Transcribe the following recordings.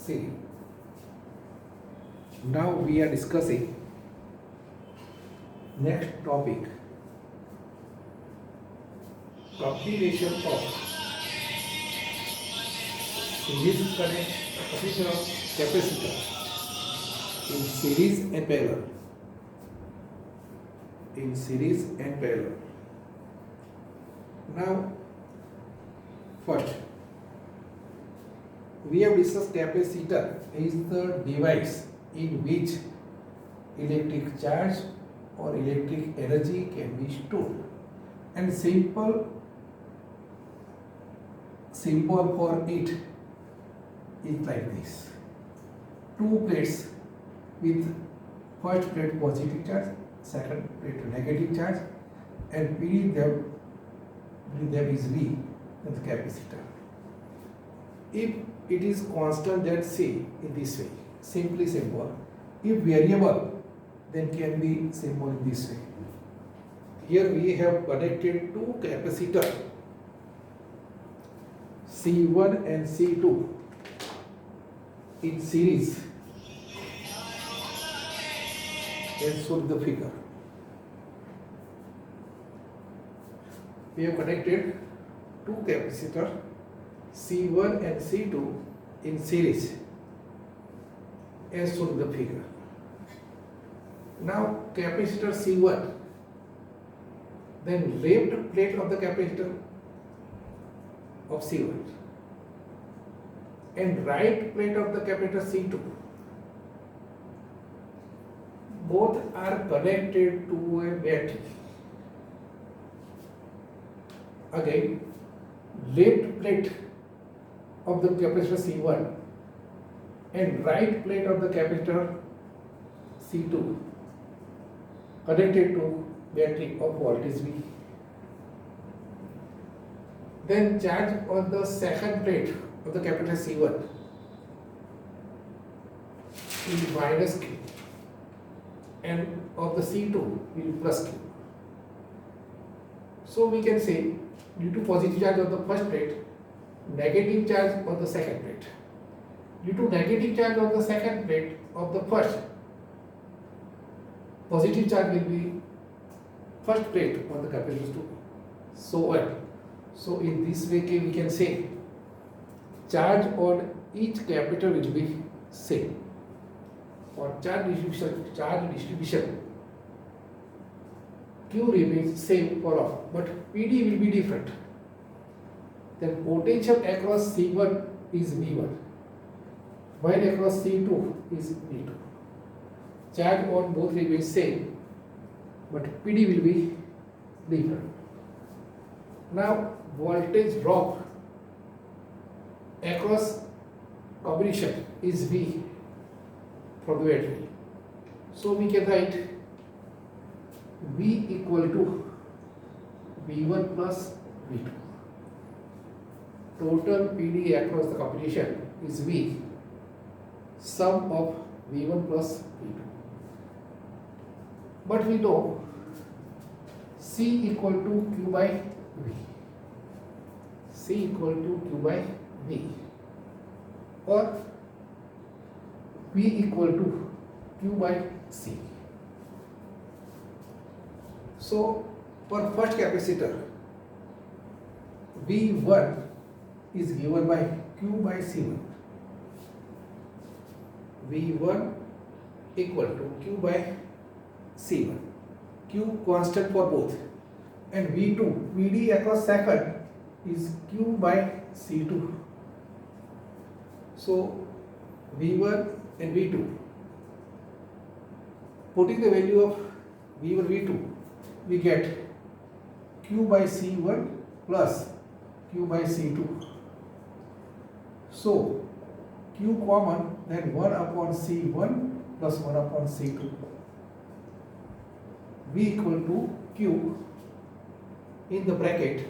See, now we are discussing next topic, combination of series combination of capacitor in series and parallel. In series and parallel. Now, first, we have discussed capacitor is the device in which electric charge or electric energy can be stored, and simple symbol for it is like this: two plates with first plate positive charge, second plate negative charge, and PD them is V, the capacitor. If it is constant, then say in this way, simply symbol. If variable, then can be symbol in this way. Here we have connected two capacitors, C1 and C2, in series, and show the figure. We have connected two capacitors, C1 and C2, in series, as shown in the figure. Now capacitor C1, then left plate of the capacitor of C1 and right plate of the capacitor C2, both are connected to a battery. Again, left plate of the capacitor C1 and right plate of the capacitor C2 connected to battery of voltage V. Then charge on the second plate of the capacitor C1 is minus Q, and of the C2 will be plus Q. So we can say, due to positive charge on the first plate, negative charge on the second plate. Due to negative charge on the second plate of the first, positive charge will be first plate on the capacitor 2. So on. So in this way we can say charge on each capacitor will be same. For charge distribution, Q remains same for all, but PD will be different. Then potential across C1 is V1, while across C2 is V2. Charge on both remains same, but PD will be different. Now voltage drop across combination is V for the battery. So we can write V equal to V1 plus V2. Total PD across the combination is V, sum of V1 plus V2. But we know C equal to Q by V. C equal to Q by V, or V equal to Q by C. So for first capacitor, V1 is given by Q by C1. V1 equal to Q by C1. Q constant for both. And V2, VD across second is Q by C2. So V1 and V2. Putting the value of V1, V2, we get Q by C1 plus Q by C2. So Q common, then 1 upon C1 plus 1 upon C2. V equal to Q in the bracket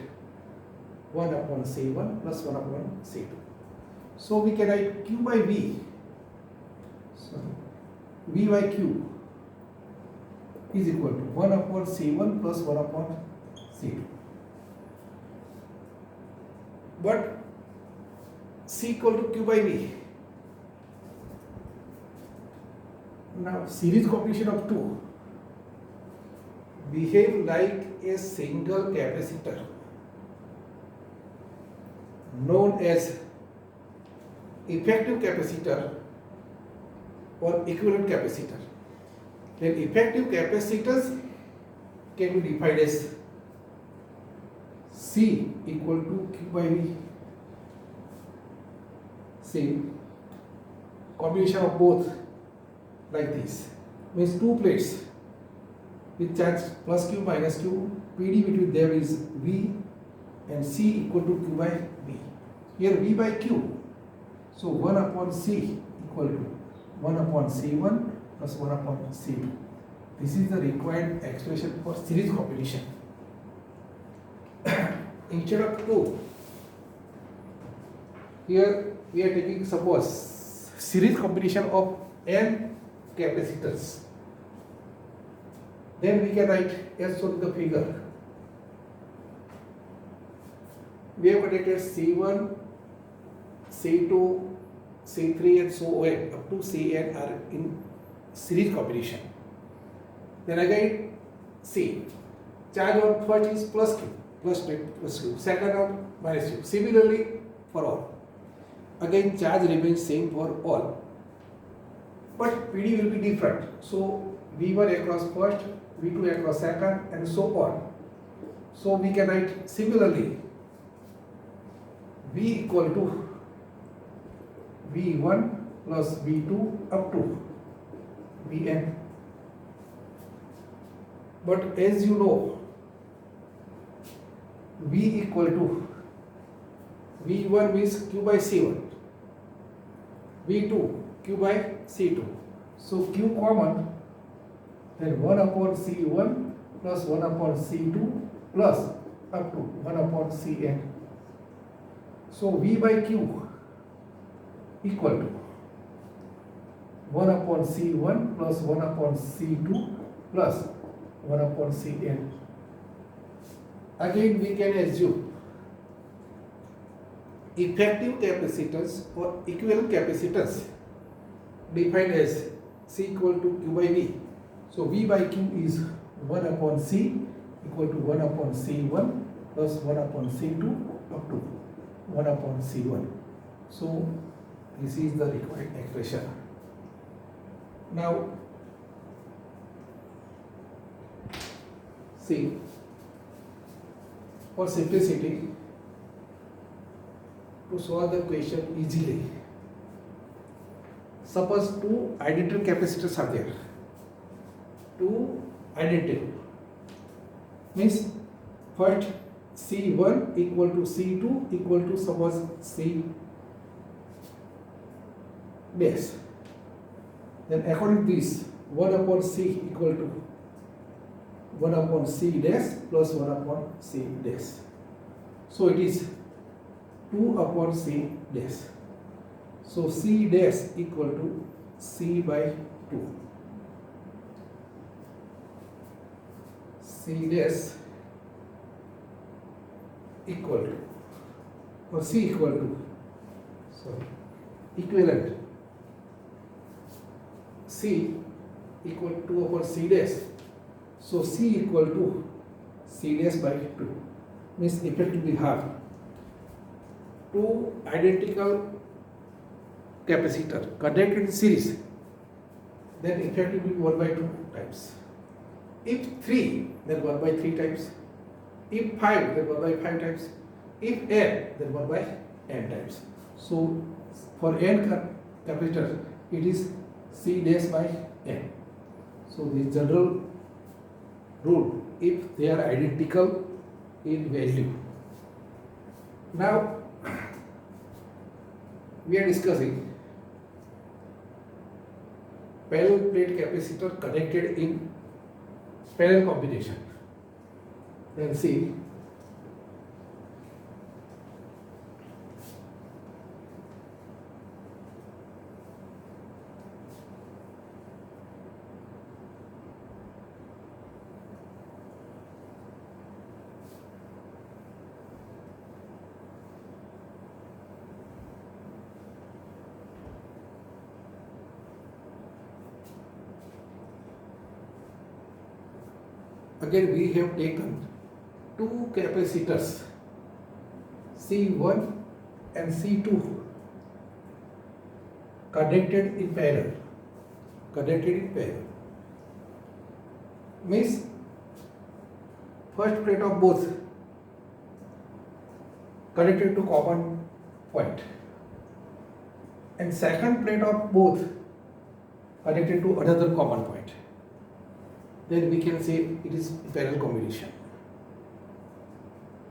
1 upon C1 plus 1 upon C2. So we can write Q by V. So V by Q is equal to 1 upon C1 plus 1 upon C2. But C equal to Q by V. Now series combination of two behave like a single capacitor known as effective capacitor or equivalent capacitor. Then effective capacitors can be defined as C equal to Q by V. See, combination of both like this means two plates with charge plus Q minus Q. PD between them is V and C equal to Q by V. Here V by Q. So 1 upon C equal to 1 upon C1 plus 1 upon C2. This is the required expression for series combination. Instead of 2, here we are taking suppose series combination of n capacitors. Then we can write as shown in the figure. We have connected C1, C2, C3 and so on up to Cn are in series combination. Then again C, charge on first is plus Q, plus Q, second on minus Q. Similarly for all. Again charge remains same for all. But PD will be different. So V1 across first, V2 across second and so on. So we can write similarly V equal to V1 plus V2 up to Vn. But as you know, V equal to V1 means Q by C1, V2 Q by C2. So Q common, then 1 upon C1 plus 1 upon C2 plus up to 1 upon Cn. So V by Q equal to 1 upon C1 plus 1 upon C2 plus 1 upon Cn. Again we can assume effective capacitance or equivalent capacitance defined as C equal to Q by V. So V by Q is 1 upon C equal to 1 upon C1 plus 1 upon C2 up to 1 upon C1. So this is the required expression. Now see, for simplicity, to solve the question easily, suppose two identical capacitors are there. Two identical means first C1 equal to C2 equal to suppose C dash. Then according to this, 1 upon C equal to 1 upon C dash plus 1 upon C dash. So it is 2 upon C dash. So C dash equal to C by 2. C dash equal to, or C equal to, sorry, equivalent C equal to 2 upon C dash. So C equal to C dash by 2 means effectively half. Two identical capacitor connected in series, then effectively 1 by 2 times. If 3, then 1 by 3 times. If 5, then 1 by 5 times. If n, then 1 by n times. So for n capacitor, it is C dash by n. So the general rule, if they are identical in value. Now we are discussing parallel plate capacitor connected in parallel combination. Then see, again we have taken two capacitors C1 and C2 connected in parallel. Means first plate of both connected to common point and second plate of both connected to another common point. Then we can say it is parallel combination.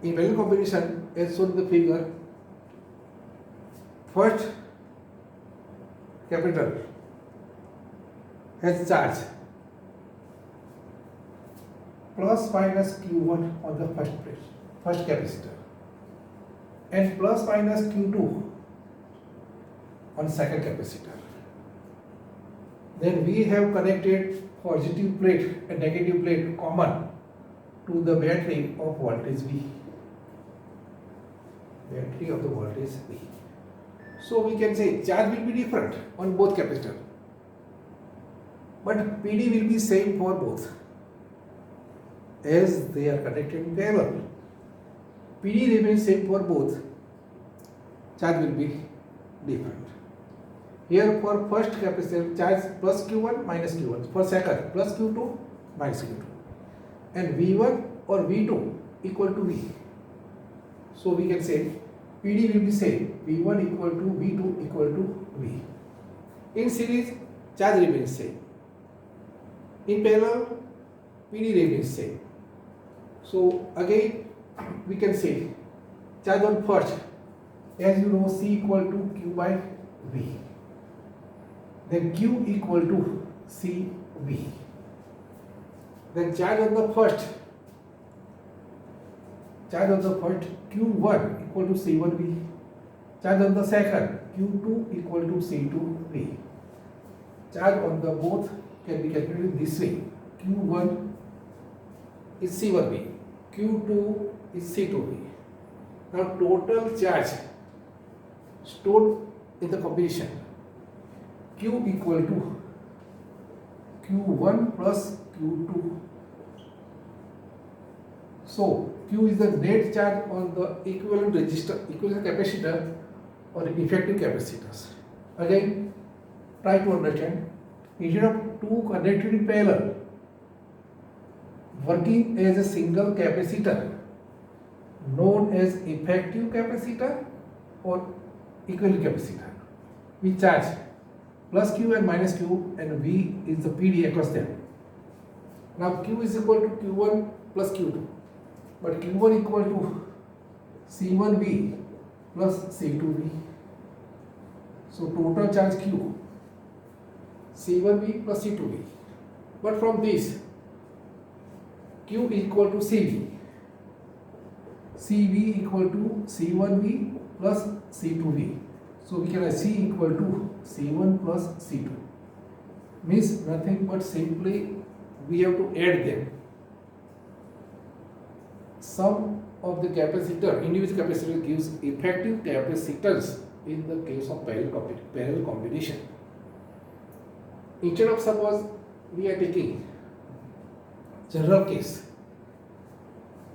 In parallel combination, as shown in the figure, first capacitor has charge plus minus Q1 on the first capacitor, and plus minus Q2 on second capacitor. Then we have connected positive plate and negative plate common to the battery of voltage V. So we can say charge will be different on both capacitor, but PD will be same for both. As they are connected in parallel, PD remains same for both, charge will be different. Here for first capacitor, charge plus Q1 minus Q1, for second plus Q2 minus Q2, and V1 or V2 equal to V. So we can say PD will be same, V1 equal to V2 equal to V. In series, charge remains same. In parallel, PD remains same. So again we can say charge on first, as you know, C equal to Q by V. Then Q equal to CV. Then charge on the first Q1 equal to C1V. Charge on the second Q2 equal to C2V. Charge on the both can be calculated this way. Q1 is C1V, Q2 is C2V. Now total charge stored in the combination, Q equal to Q1 plus Q2. So Q is the net charge on the equivalent capacitor or effective capacitors. Again, try to understand. Instead of two connected in parallel, working as a single capacitor known as effective capacitor or equivalent capacitor, we charge plus Q and minus Q, and V is the PD across them. Now Q is equal to Q1 plus Q2, but Q1 equal to C1V plus C2V. So total charge Q, C1V plus C2V. But from this, Q equal to CV, CV equal to C1V plus C2V. So we can write C equal to C1 plus C2. Means nothing but simply we have to add them. Sum of the capacitor, individual capacitor gives effective capacitance in the case of parallel combination. Instead of suppose we are taking general case,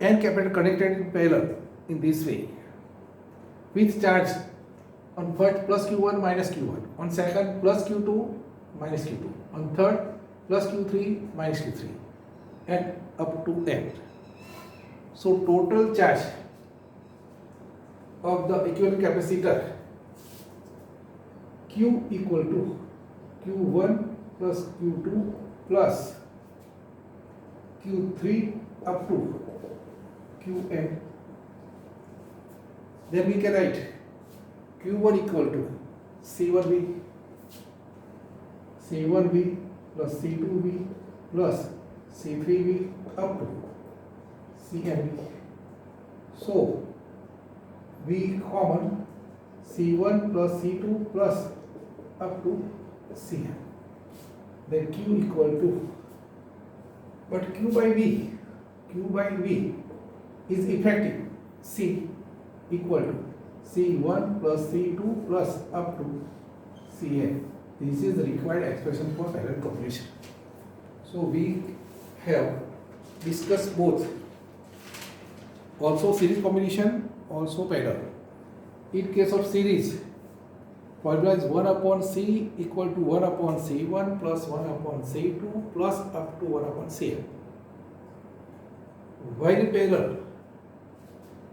n capacitor connected in parallel in this way, with charge on first plus Q1 minus Q1, on second plus Q2 minus Q2, on third plus Q3 minus Q3, and up to n. So total charge of the equivalent capacitor Q equal to Q1 plus Q2 plus Q3 up to Qn. Then we can write Q1 equal to C1V plus C2V plus C3V up to CnV. So V common C1 plus C2 plus up to Cn. Then Q equal to, but Q by V is effective, C equal to C1 plus C2 plus up to Cn. This is the required expression for parallel combination. So we have discuss both, also series combination, also parallel. In case of series, formula is 1 upon C equal to 1 upon C1 plus 1 upon C2 plus up to 1 upon Cn. While in parallel,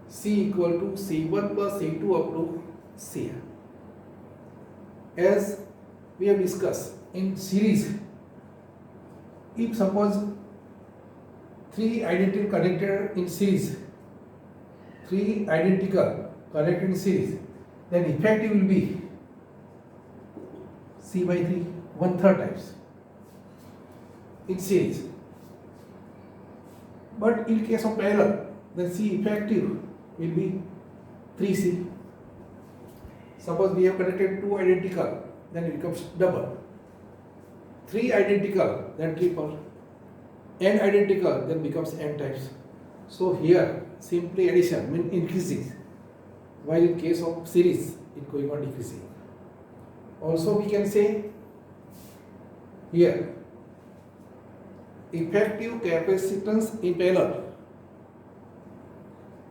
C equal to C1 plus C2 up to Cn. As we have discussed, in series, if suppose three identical connected in series, then effective will be C by 3, 1/3 times in series. But in case of parallel, then C effective will be 3C. Suppose we have connected two identical, then it becomes double. Three identical, then triple. N identical, then becomes n times. So here simply addition means increasing, while in case of series it going on decreasing. Also we can say here effective capacitance in parallel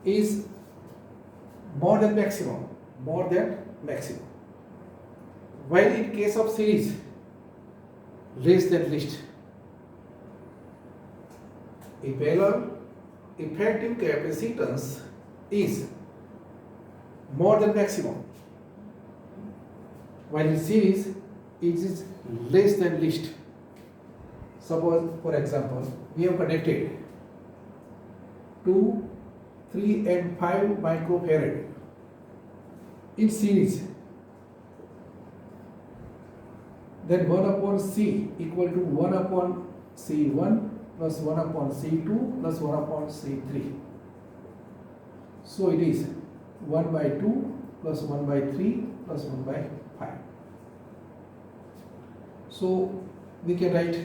is more than maximum, while in case of series less than least. In parallel, effective capacitance is more than maximum, while in series it is less than least. Suppose, for example, we have connected 2, 3 and 5 microfarad in series, then 1 upon C equal to 1 upon C1 plus 1 upon C2 plus 1 upon C3. So it is 1 by 2 plus 1 by 3 plus 1 by 5. So we can write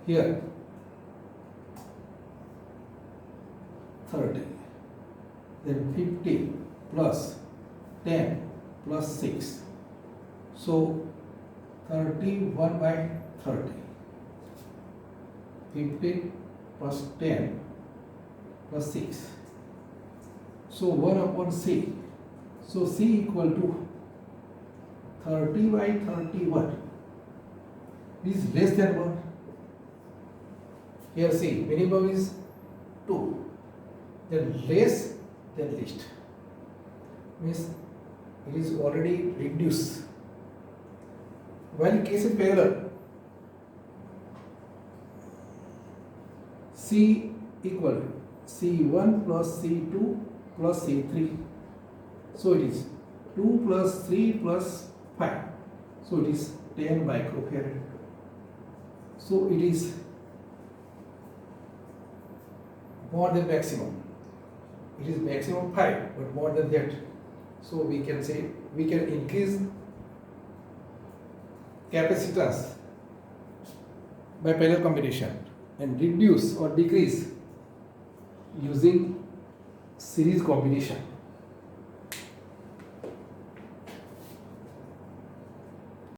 here 30, then 50 plus 10 plus 6. So 31 by 30. 15 plus 10 plus 6. So 1 upon C. So C equal to 30 by 31. This is less than 1. Here C, minimum is 2. Then less than least. Means it is already reduced. While in case of parallel, C equal to C1 plus C2 plus C3. So it is 2 plus 3 plus 5. So it is 10 microfarad. So it is more than maximum. It is maximum 5, but more than that. So we can say we can increase capacitance by parallel combination and reduce or decrease using series combination.